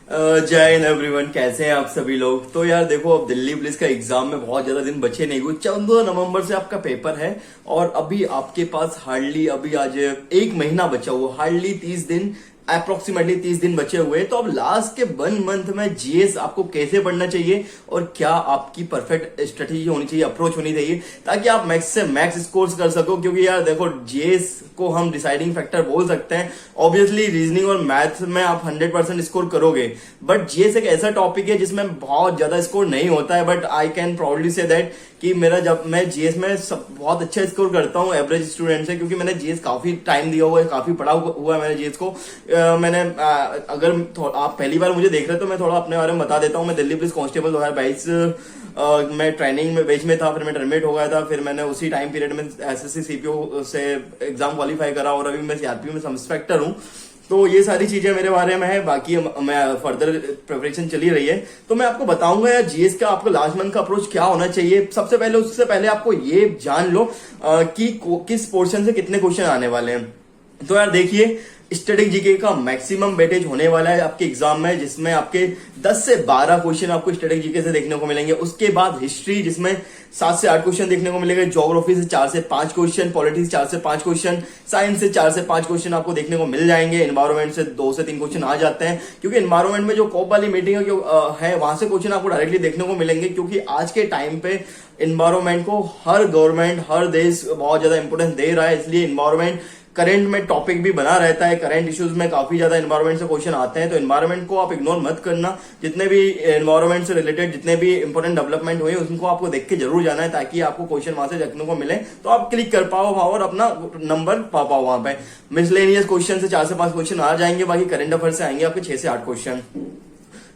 जय हिंद एवरीवन, कैसे हैं आप सभी लोग। तो यार देखो, अब दिल्ली पुलिस का एग्जाम में बहुत ज्यादा दिन बचे नहीं हुए। 14 नवंबर से आपका पेपर है और अभी आपके पास हार्डली अभी आज एक महीना बचा हुआ, हार्डली 30 दिन, अप्रोक्सीमेटली 30 दिन बचे हुए। तो अब लास्ट के 1 मंथ में जीएस आपको कैसे पढ़ना चाहिए और क्या आपकी परफेक्ट स्ट्रेटेजी होनी चाहिए, अप्रोच होनी चाहिए, ताकि आप मैक्स से मैक्स स्कोर्स कर सको। क्योंकि यार देखो, जीएस को हम डिसाइडिंग फैक्टर बोल सकते हैं। ऑब्वियसली रीजनिंग और मैथ्स में आप 100% स्कोर करोगे, बट जीएस एक ऐसा टॉपिक है जिसमें बहुत ज्यादा स्कोर नहीं होता है। But I can proudly say that कि मेरा जब मैं जीएस में बहुत अच्छा स्कोर करता हूँ एवरेज स्टूडेंट से, क्योंकि मैंने जीएस काफी टाइम दिया हुआ है, काफी पढ़ा हुआ है मैंने जीएस को। अगर आप पहली बार मुझे देख रहे हो तो मैं थोड़ा अपने बारे में बता देता हूँ। मैं दिल्ली पुलिस कांस्टेबल 2022 मैं ट्रेनिंग में बेच में था, फिर मैं टर्मिनेट हो गया था। फिर मैंने उसी टाइम पीरियड में एसएससी सीपीओ से एग्जाम क्वालिफाई करा और अभी मैं सीआरपी में सब इंस्पेक्टर हूँ। तो ये सारी चीजें मेरे बारे में है। बाकी मैं फर्दर प्रिपरेशन चली रही है, तो मैं आपको बताऊंगा यार जीएस का आपको लास्ट मंथ का अप्रोच क्या होना चाहिए। सबसे पहले, उससे पहले आपको ये जान लो कि किस पोर्शन से कितने क्वेश्चन आने वाले हैं। तो यार देखिए, स्टैटिक जीके का मैक्सिमम वेटेज होने वाला है आपके एग्जाम में, जिसमें आपके 10 से 12 क्वेश्चन आपको स्टैटिक जीके से देखने को मिलेंगे। उसके बाद हिस्ट्री, जिसमें 7 से 8 क्वेश्चन देखने को मिलेंगे। ज्योग्राफी से 4 से 5 क्वेश्चन, पॉलिटिक्स 4 से 5 क्वेश्चन, साइंस से 4 से 5 क्वेश्चन आपको देखने को मिल जाएंगे। एनवायरमेंट से 2 से 3 क्वेश्चन आ जाते हैं, क्योंकि एनवायरमेंट में जो कॉप वाली मीटिंग है वहां से क्वेश्चन आपको डायरेक्टली देखने को मिलेंगे। क्योंकि आज के टाइम पे एनवायरमेंट को हर गवर्नमेंट, हर देश बहुत ज्यादा इंपोर्टेंस दे रहा है, इसलिए एनवायरमेंट करंट में टॉपिक भी बना रहता है। करंट इश्यूज में काफी ज्यादा एनवायरमेंट से क्वेश्चन आते हैं, तो एनवायरमेंट को आप इग्नोर मत करना। जितने भी एनवायरमेंट से रिलेटेड जितने भी इंपॉर्टेंट डेवलपमेंट हुए उनको आपको देख के जरूर जाना है, ताकि आपको क्वेश्चन वहां से देखने को मिले, तो आप क्लिक कर पाओ वहां और अपना नंबर पा पाओ वहां पे। मिसलेनियस क्वेश्चन से 4 से 5 क्वेश्चन आ जाएंगे, बाकी करंट अफेयर से आएंगे आपके 6 से 8 क्वेश्चन।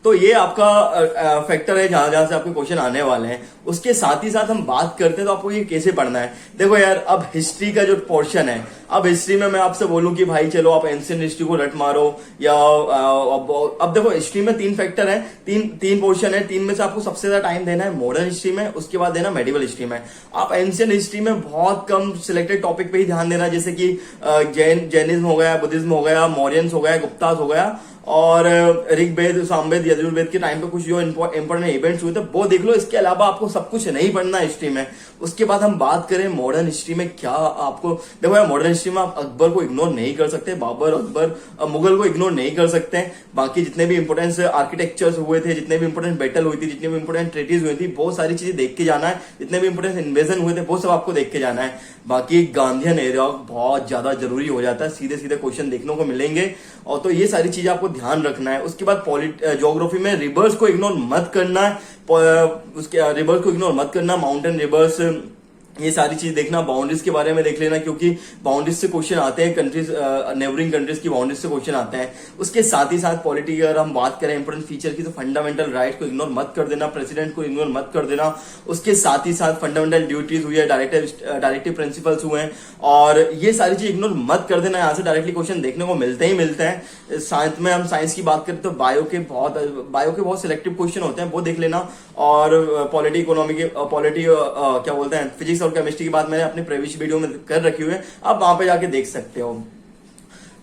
तो ये आपका फैक्टर है जहां जहां से आपके क्वेश्चन आने वाले हैं। उसके साथ ही साथ हम बात करते हैं तो आपको ये कैसे पढ़ना है। देखो यार, अब हिस्ट्री का जो पोर्शन है, अब हिस्ट्री में मैं आपसे बोलूं कि भाई चलो आप एंशिएंट हिस्ट्री को रट मारो, या अब देखो हिस्ट्री में 3 फैक्टर है, तीन पोर्शन है। 3 में से आपको सबसे ज्यादा टाइम देना है मॉडर्न हिस्ट्री में, उसके बाद देना मेडिवल हिस्ट्री में। आप एंशिएंट हिस्ट्री में बहुत कम सिलेक्टेड टॉपिक पे ही ध्यान देना, जैसे कि जैनिज्म हो गया, बुद्धिज्म हो गया, मौर्यंस हो गया, गुप्तास हो गया, और ऋग्वेद, सामवेद, यजुर्वेद के टाइम पे कुछ जो इंपॉर्टेंट इवेंट्स हुए थे वो देख लो। इसके अलावा आपको सब कुछ नहीं पढ़ना हिस्ट्री में। उसके बाद हम बात करें मॉडर्न हिस्ट्री में क्या आपको, देखो यार मॉडर्न हिस्ट्री में आप अकबर को इग्नोर नहीं कर सकते, बाबर, अकबर, मुगल को इग्नोर नहीं कर सकते। बाकी जितने भी इंपोर्टेंट आर्किटेक्चर्स हुए थे, जितने भी इंपोर्टेंट बैटल हुई थी, जितने भी इंपोर्टेंट ट्रीटीज हुई थी, बहुत सारी चीजें देख के जाना है। जितने भी इंपोर्टेंट इन्वेजन हुए थे वो सब आपको देख के जाना है। बाकी गांधीयन एरा बहुत ज्यादा जरूरी हो जाता है, सीधे सीधे क्वेश्चन देखने को मिलेंगे, और तो ये सारी चीजें आपको ध्यान रखना है। उसके बाद ज्योग्राफी में रिवर्स को इग्नोर मत करना है, उसके रिवर्स को इग्नोर मत करना, माउंटेन रिवर्स, ये सारी चीज देखना। बाउंड्रीज के बारे में देख लेना, क्योंकि बाउंड्रीज से क्वेश्चन आते हैं, कंट्रीज, नेबरिंग कंट्रीज की बाउंड्रीज से क्वेश्चन आते हैं। उसके साथ ही साथ पॉलिटी की अगर हम बात करें इंपोर्टेंट फीचर की, तो फंडामेंटल राइट को इग्नोर मत कर देना, प्रेसिडेंट को इग्नोर मत कर देना। उसके साथ ही साथ फंडामेंटल ड्यूटीज हुई है, डायरेक्टिव प्रिंसिपल्स हुए हैं, और ये सारी चीज इग्नोर मत कर देना। यहाँ से डायरेक्टली क्वेश्चन देखने को मिलते ही मिलते हैं। साइंस में हम साइंस की बात करें तो बायो के बहुत सिलेक्टिव क्वेश्चन होते हैं, वो देख लेना। और पॉलिटी, इकोनॉमी के पॉलिटी, क्या बोलते हैं, फिजिक्स और केमिस्ट्री की बात मैंने अपनी प्रीवियस वीडियो में कर रखी हुई है, आप वहां पे जाके देख सकते हो।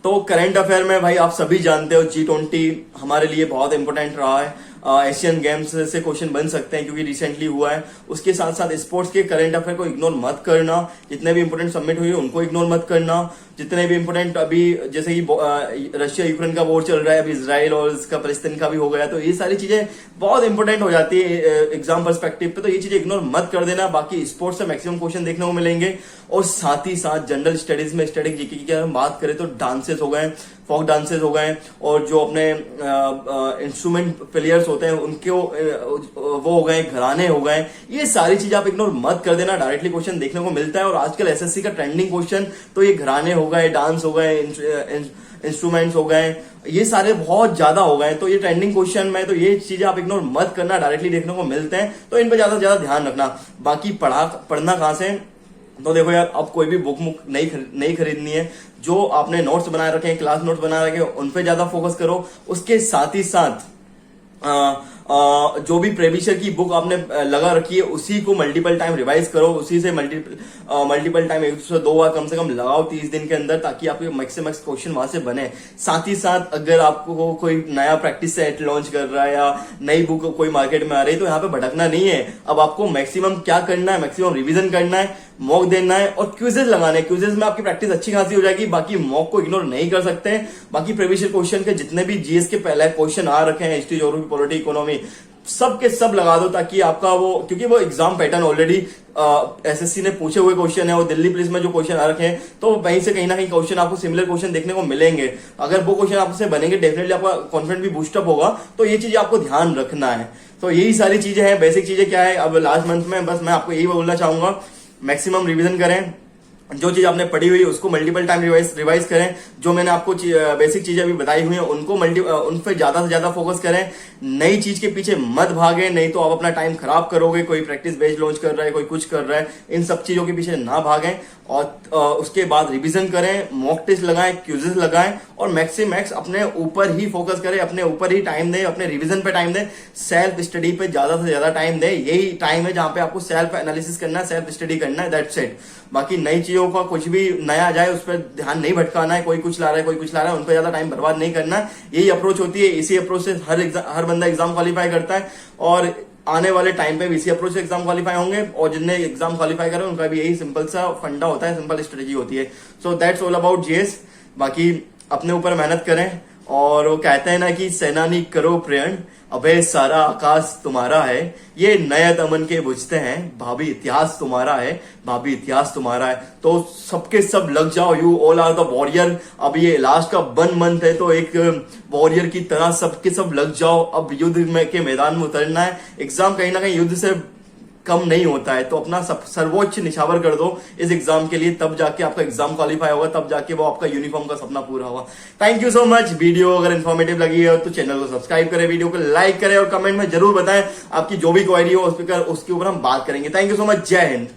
तो करंट अफेयर में भाई आप सभी जानते हो G20 हमारे लिए बहुत इंपॉर्टेंट रहा है। एशियन गेम्स से क्वेश्चन बन सकते हैं क्योंकि रिसेंटली हुआ है। उसके साथ साथ स्पोर्ट्स के करंट अफेयर को इग्नोर मत करना, जितने भी इंपोर्टेंट सबमिट हुई उनको इग्नोर मत करना। जितने भी इंपोर्टेंट अभी, जैसे कि रशिया यूक्रेन का वॉर चल रहा है, अभी इसराइल और इसका फलस्तीन का भी हो गया, तो ये सारी चीजें बहुत इंपॉर्टेंट हो जाती है एग्जाम पर्सपेक्टिव पे, तो ये चीजें इग्नोर मत कर देना। बाकी स्पोर्ट्स से मैक्सिमम क्वेश्चन देखने को मिलेंगे। और साथ ही साथ जनरल स्टडीज में स्टैटिक जीके की अगर हम बात करें तो डांसेस हो गए, फोक डांसेस हो गए, और जो अपने इंस्ट्रूमेंट प्लेयर्स होते हैं उनके वो हो गए, घराने हो गए, ये सारी चीज आप इग्नोर मत कर देना। डायरेक्टली क्वेश्चन देखने को मिलता है, और आजकल एसएससी का ट्रेंडिंग क्वेश्चन तो ये घराने हो गए, डांस हो गए, इंस्ट्रूमेंट्स हो गए, ये सारे बहुत ज्यादा हो गए। तो ये ट्रेंडिंग क्वेश्चन में तो ये चीजें आप इग्नोर मत करना, डायरेक्टली देखने को मिलते हैं, तो इन पर ज्यादा से ज्यादा ध्यान रखना। बाकी पढ़ना कहां से, तो देखो यार, अब कोई भी बुक नहीं खरीदनी है। जो आपने नोट्स बनाए रखे हैं, क्लास नोट्स बनाए रखे हैं, उन पे ज्यादा फोकस करो। उसके साथ ही साथ जो भी प्रीवियस ईयर की बुक आपने लगा रखी है उसी को मल्टीपल टाइम रिवाइज करो, उसी से मल्टीपल टाइम 1 से 2 बार कम से कम लगाओ 30 दिन के अंदर, ताकि आपके मैक्सिमम क्वेश्चन वहां से बने। साथ ही साथ अगर आपको कोई नया प्रैक्टिस सेट लॉन्च कर रहा है या नई बुक कोई मार्केट में आ रही है तो यहाँ पे भटकना नहीं है। अब आपको मैक्सिमम क्या करना है, मैक्सिमम रिवीजन करना है, मॉक देना है और क्विजेस लगाने हैं। क्विजेस में आपकी प्रैक्टिस अच्छी खासी हो जाएगी। बाकी मॉक को इग्नोर नहीं कर सकते। बाकी प्रीवियस ईयर क्वेश्चन के जितने भी जीएस के पहले क्वेश्चन आ रखे हैं, हिस्ट्री, ज्योग्राफी, पॉलिटी, इकोनॉमी, सब के सब लगा दो, ताकि आपका वो, क्योंकि वो एग्जाम पैटर्न ऑलरेडी एसएससी ने पूछे हुए क्वेश्चन है और दिल्ली पुलिस में जो क्वेश्चन आ रखे हैं, तो वहीं से कहीं ना कहीं क्वेश्चन आपको सिमिलर क्वेश्चन देखने को मिलेंगे। अगर वो क्वेश्चन आपसे बनेंगे डेफिनेटली आपका कॉन्फिडेंस भी बूस्टअप होगा। तो ये चीजें आपको ध्यान रखना है। तो यही सारी चीजें हैं, बेसिक चीजें क्या है। अब लास्ट मंथ में बस मैं आपको यही बोलना चाहूंगा, मैक्सिमम रिवीजन करें, जो चीज आपने पढ़ी हुई उसको मल्टीपल टाइम रिवाइज करें। जो मैंने आपको बेसिक चीजें अभी बताई हुई हैं उनको उन पर ज्यादा से ज्यादा फोकस करें। नई चीज के पीछे मत भागे, नहीं तो आप अपना टाइम खराब करोगे। कोई प्रैक्टिस बेच लॉन्च कर रहा है, कोई कुछ कर रहा है, इन सब चीजों के पीछे ना भागें। और उसके बाद रिवीजन करें, मॉक टेस्ट लगाएं, क्विज़ेस लगाएं और मैक्स अपने ऊपर ही फोकस करें, अपने ऊपर ही टाइम दें, अपने रिवीजन पे टाइम दें, सेल्फ स्टडी पे ज्यादा से ज्यादा टाइम दें। यही टाइम है जहां पे आपको सेल्फ एनालिसिस करना है, सेल्फ स्टडी करना है, दैट्स इट। बाकी नई चीजों का कुछ भी नया आ जाए उस पर ध्यान नहीं भटकाना है। कोई कुछ ला रहा है, कोई कुछ ला रहा है, उन पर ज्यादा टाइम बर्बाद नहीं करना है। यही अप्रोच होती है। इसी अप्रोच से हर बंदा एग्जाम क्वालिफाई करता है और आने वाले टाइम पे भी इसी अप्रोच से एग्जाम क्वालिफाई होंगे। और जिनने एग्जाम क्वालिफाई करे उनका भी यही सिंपल सा फंडा होता है, सिंपल स्ट्रेटेजी होती है। So that's all about GS. बाकी अपने ऊपर मेहनत करें। और वो कहते हैं ना कि सेनानी करो प्रण, अबे सारा आकाश तुम्हारा है, ये नए दमन के बुझते हैं, भाभी इतिहास तुम्हारा है, भाभी इतिहास तुम्हारा है। तो सबके सब लग जाओ, you all are the warrior. अब ये लास्ट का 1 मंथ है तो एक वॉरियर की तरह सबके सब लग जाओ। अब युद्ध में के मैदान में उतरना है। एग्जाम कहीं ना कहीं युद्ध से कम नहीं होता है, तो अपना सर्वोच्च निछावर कर दो इस एग्जाम के लिए, तब जाके आपका एग्जाम क्वालिफाई होगा, तब जाके वो आपका यूनिफॉर्म का सपना पूरा होगा। Thank you so much. Video अगर इन्फॉर्मेटिव लगी है तो चैनल को सब्सक्राइब करें, वीडियो को लाइक करें और कमेंट में जरूर बताएं आपकी जो भी क्वेरी हो उसके ऊपर हम बात करेंगे। Thank you so much. जय हिंद।